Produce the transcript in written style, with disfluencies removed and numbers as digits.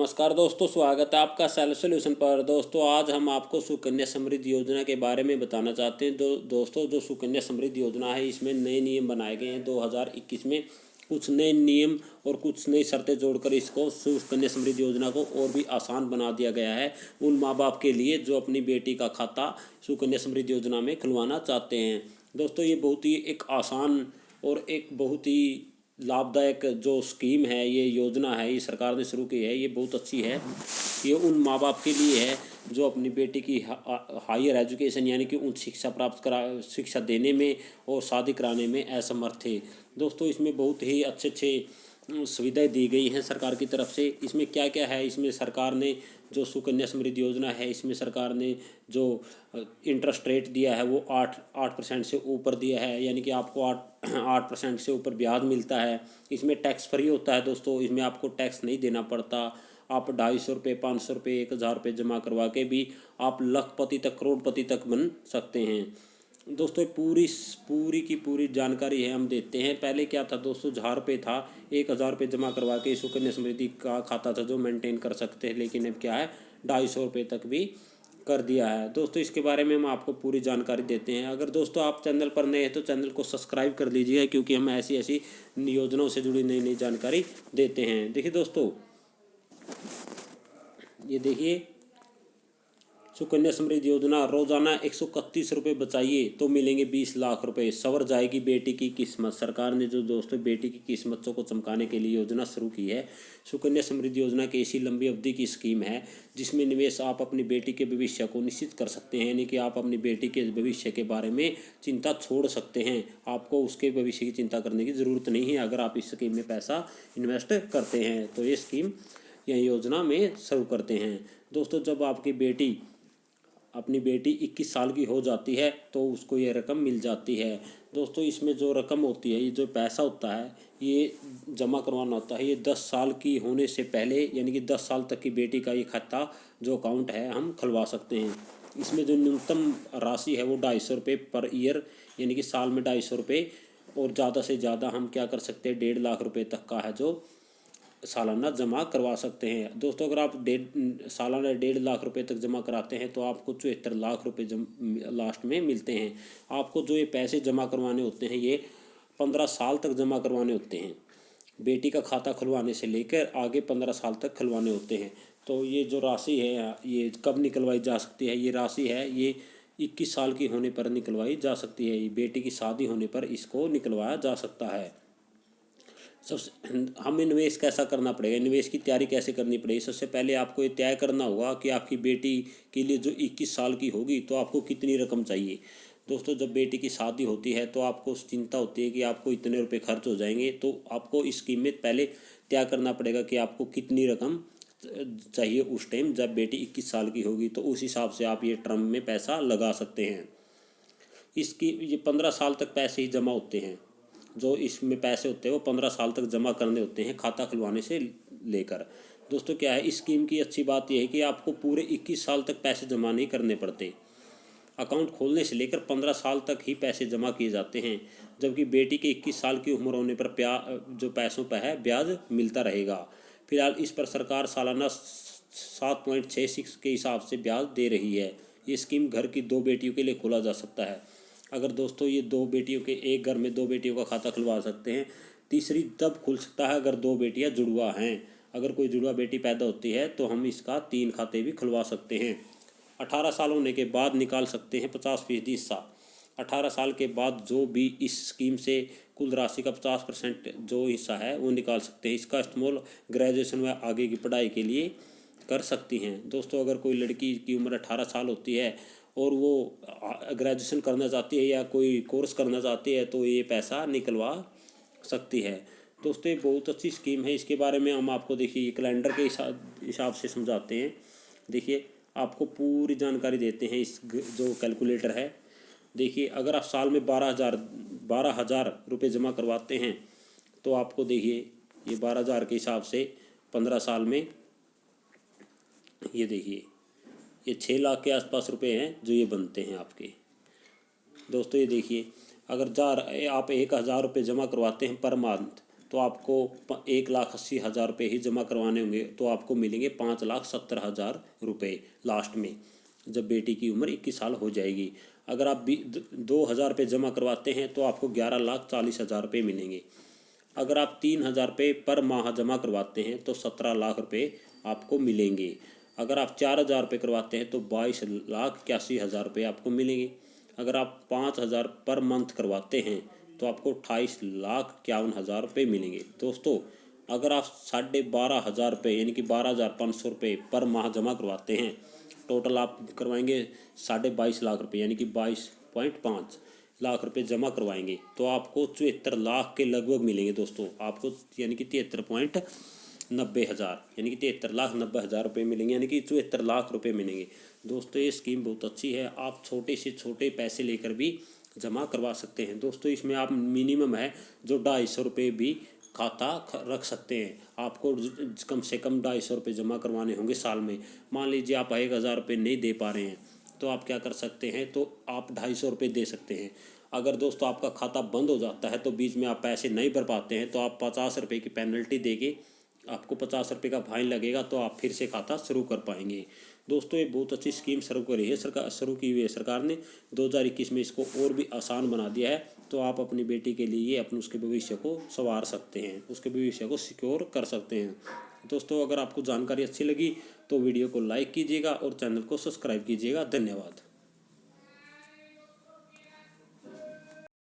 नमस्कार दोस्तों, स्वागत है आपका सेल्फ सोल्यूशन पर। दोस्तों आज हम आपको सुकन्या समृद्धि योजना के बारे में बताना चाहते हैं। दोस्तों जो सुकन्या समृद्धि योजना है, इसमें नए नियम बनाए गए हैं 2021 में। कुछ नए नियम और कुछ नई शर्तें जोड़कर इसको सुकन्या समृद्धि योजना को और भी आसान बना दिया गया है उन माँ बाप के लिए जो अपनी बेटी का खाता सुकन्या समृद्धि योजना में खुलवाना चाहते हैं। दोस्तों ये बहुत ही एक आसान और एक बहुत ही लाभदायक जो स्कीम है, ये योजना है, ये सरकार ने शुरू की है, ये बहुत अच्छी है। ये उन माँ बाप के लिए है जो अपनी बेटी की हायर एजुकेशन यानी कि उच्च शिक्षा प्राप्त करा शिक्षा देने में और शादी कराने में असमर्थ थे। दोस्तों इसमें बहुत ही अच्छे सुविधाएं दी गई हैं सरकार की तरफ से। इसमें क्या क्या है, इसमें सरकार ने जो सुकन्या समृद्धि योजना है, इसमें सरकार ने जो इंटरेस्ट रेट दिया है वो 8% से ऊपर दिया है, यानी कि आपको 8% से ऊपर ब्याज मिलता है। इसमें टैक्स फ्री होता है दोस्तों, इसमें आपको टैक्स नहीं देना पड़ता। आप 250 रुपये, 500 रुपये, 1000 रुपये जमा करवा के भी आप लखपति तक, करोड़पति तक बन सकते हैं। दोस्तों पूरी की पूरी जानकारी है हम देते हैं। पहले क्या था दोस्तों, 1000 रुपये था, 1000 रुपये जमा करवा के सुकन्या समृद्धि का खाता था जो मेंटेन कर सकते हैं, लेकिन अब क्या है 250 रुपये तक भी कर दिया है। दोस्तों इसके बारे में हम आपको पूरी जानकारी देते हैं। अगर दोस्तों आप चैनल पर नए हैं तो चैनल को सब्सक्राइब कर लीजिएगा, क्योंकि हम ऐसी ऐसी योजनाओं से जुड़ी नई नई जानकारी देते हैं। देखिए दोस्तों, ये देखिए सुकन्या समृद्धि योजना, रोजाना 131 रुपये बचाइए तो मिलेंगे 20 लाख रुपए, सवर जाएगी बेटी की किस्मत। सरकार ने जो दोस्तों बेटी की किस्मतों को चमकाने के लिए योजना शुरू की है। सुकन्या समृद्धि योजना की ऐसी लंबी अवधि की स्कीम है जिसमें निवेश आप अपनी बेटी के भविष्य को निश्चित कर सकते हैं, यानी कि आप अपनी बेटी के भविष्य के बारे में चिंता छोड़ सकते हैं। आपको उसके भविष्य की चिंता करने की ज़रूरत नहीं है अगर आप इस स्कीम में पैसा इन्वेस्ट करते हैं। तो ये स्कीम, यह योजना में शुरू करते हैं। दोस्तों जब आपकी अपनी बेटी 21 साल की हो जाती है तो उसको ये रकम मिल जाती है। दोस्तों इसमें जो रकम होती है, ये जो पैसा होता है, ये जमा करवाना होता है, ये 10 साल की होने से पहले, यानी कि 10 साल तक की बेटी का ये खाता जो अकाउंट है हम खुलवा सकते हैं। इसमें जो न्यूनतम राशि है वो 250 रुपये पर ईयर, यानी कि साल में 250 रुपये, और ज़्यादा से ज़्यादा हम क्या कर सकते हैं 1.5 लाख रुपये तक का है जो सालाना जमा करवा सकते हैं। दोस्तों अगर आप सालाना 1.5 लाख रुपए तक जमा कराते हैं तो आपको 74 लाख रुपए लास्ट में मिलते हैं। आपको जो ये पैसे जमा करवाने होते हैं ये 15 साल तक जमा करवाने होते हैं। बेटी का खाता खुलवाने से लेकर आगे 15 साल तक खुलवाने होते हैं। तो ये जो राशि है ये कब निकलवाई जा सकती है, ये राशि है ये 21 साल की होने पर निकलवाई जा सकती है। बेटी की शादी होने पर इसको निकलवाया जा सकता है। सबसे हमें निवेश कैसा करना पड़ेगा, निवेश की तैयारी कैसे करनी पड़ेगी। सबसे पहले आपको ये तय करना होगा कि आपकी बेटी के लिए जो 21 साल की होगी तो आपको कितनी रकम चाहिए। दोस्तों जब बेटी की शादी होती है तो आपको चिंता होती है कि आपको इतने रुपए खर्च हो जाएंगे, तो आपको इस स्कीम में पहले तय करना पड़ेगा कि आपको कितनी रकम चाहिए उस टाइम जब बेटी 21 साल की होगी। तो उस हिसाब से आप ये टर्म में पैसा लगा सकते हैं। इसकी ये 15 साल तक पैसे ही जमा होते हैं, जो इसमें पैसे होते हैं वो 15 साल तक जमा करने होते हैं खाता खुलवाने से लेकर। दोस्तों क्या है, इस स्कीम की अच्छी बात यह है कि आपको पूरे 21 साल तक पैसे जमा नहीं करने पड़ते। अकाउंट खोलने से लेकर 15 साल तक ही पैसे जमा किए जाते हैं, जबकि बेटी के 21 साल की उम्र होने पर जो पैसों पर है ब्याज मिलता रहेगा। फिलहाल इस पर सरकार सालाना 7.66 के हिसाब से ब्याज दे रही है। ये स्कीम घर की 2 बेटियों के लिए खोला जा सकता है। अगर दोस्तों ये 2 बेटियों के, एक घर में 2 बेटियों का खाता खुलवा सकते हैं। तीसरी तब खुल सकता है अगर 2 बेटियां जुड़वा हैं। अगर कोई जुड़वा बेटी पैदा होती है तो हम इसका 3 खाते भी खुलवा सकते हैं। 18 साल होने के बाद निकाल सकते हैं 50% हिस्सा। 18 साल के बाद जो भी इस स्कीम से कुल राशि का 50% जो हिस्सा है वो निकाल सकते हैं। इसका इस्तेमाल ग्रेजुएशन व आगे की पढ़ाई के लिए कर सकती हैं। दोस्तों अगर कोई लड़की की उम्र 18 साल होती है और वो ग्रेजुएशन करना चाहती है या कोई कोर्स करना चाहती है तो ये पैसा निकलवा सकती है। दोस्तों ये बहुत अच्छी स्कीम है। इसके बारे में हम आपको देखिए कैलेंडर के हिसाब से समझाते हैं। देखिए आपको पूरी जानकारी देते हैं। इस जो कैलकुलेटर है, देखिए अगर आप साल में 12,000 रुपये जमा करवाते हैं तो आपको देखिए ये 12,000 के हिसाब से 15 साल में, ये देखिए ये 6 लाख के आसपास रुपए हैं जो ये बनते हैं आपके। दोस्तों ये देखिए अगर आप 1,000 रुपये जमा करवाते हैं पर मंथ, तो आपको 1,80,000 रुपये ही जमा करवाने होंगे, तो आपको मिलेंगे 5,70,000 रुपये लास्ट में, जब बेटी की उम्र 21 साल हो जाएगी। अगर आप 2,000 रुपये जमा करवाते हैं तो आपको 11,40,000 रुपये मिलेंगे। अगर आप 3,000 रुपये पर माह जमा करवाते हैं तो 17 लाख रुपये आपको मिलेंगे। अगर आप 4,000 रुपये करवाते हैं तो 22,81,000 रुपये आपको मिलेंगे। अगर आप 5,000 पर मंथ करवाते हैं तो आपको 28,51,000 रुपये मिलेंगे। दोस्तों, अगर आप 12,500 रुपये यानी कि 12,500 रुपये पर माह जमा करवाते हैं, टोटल आप करवाएंगे 22.5 लाख रुपये यानी कि 22.5 लाख रुपये जमा करवाएंगे तो आपको 74 लाख के लगभग मिलेंगे। दोस्तों, आपको यानी कि 73.90,000 यानी कि 73,90,000 रुपये मिलेंगे, यानी कि 74 लाख रुपये मिलेंगे। दोस्तों, ये स्कीम बहुत अच्छी है, आप छोटे से छोटे पैसे लेकर भी जमा करवा सकते हैं। दोस्तों, इसमें आप मिनिमम है जो 250 रुपये भी खाता रख सकते हैं। आपको कम से कम 250 रुपये जमा करवाने होंगे साल में। मान लीजिए आप 1,000 रुपये नहीं दे पा रहे हैं तो आप क्या कर सकते हैं, तो आप 250 रुपये दे सकते हैं। अगर दोस्तों आपका खाता बंद हो जाता है तो बीच में आप पैसे नहीं भर पाते हैं तो आप 50 रुपये की पेनल्टी देके आपको 50 रुपये का फाइन लगेगा, तो आप फिर से खाता शुरू कर पाएंगे। दोस्तों, ये बहुत अच्छी स्कीम शुरू करी है शुरू की हुई है सरकार ने। 2021 में इसको और भी आसान बना दिया है, तो आप अपनी बेटी के लिए अपने उसके भविष्य को संवार सकते हैं, उसके भविष्य को सिक्योर कर सकते हैं। दोस्तों, अगर आपको जानकारी अच्छी लगी तो वीडियो को लाइक कीजिएगा और चैनल को सब्सक्राइब कीजिएगा। धन्यवाद।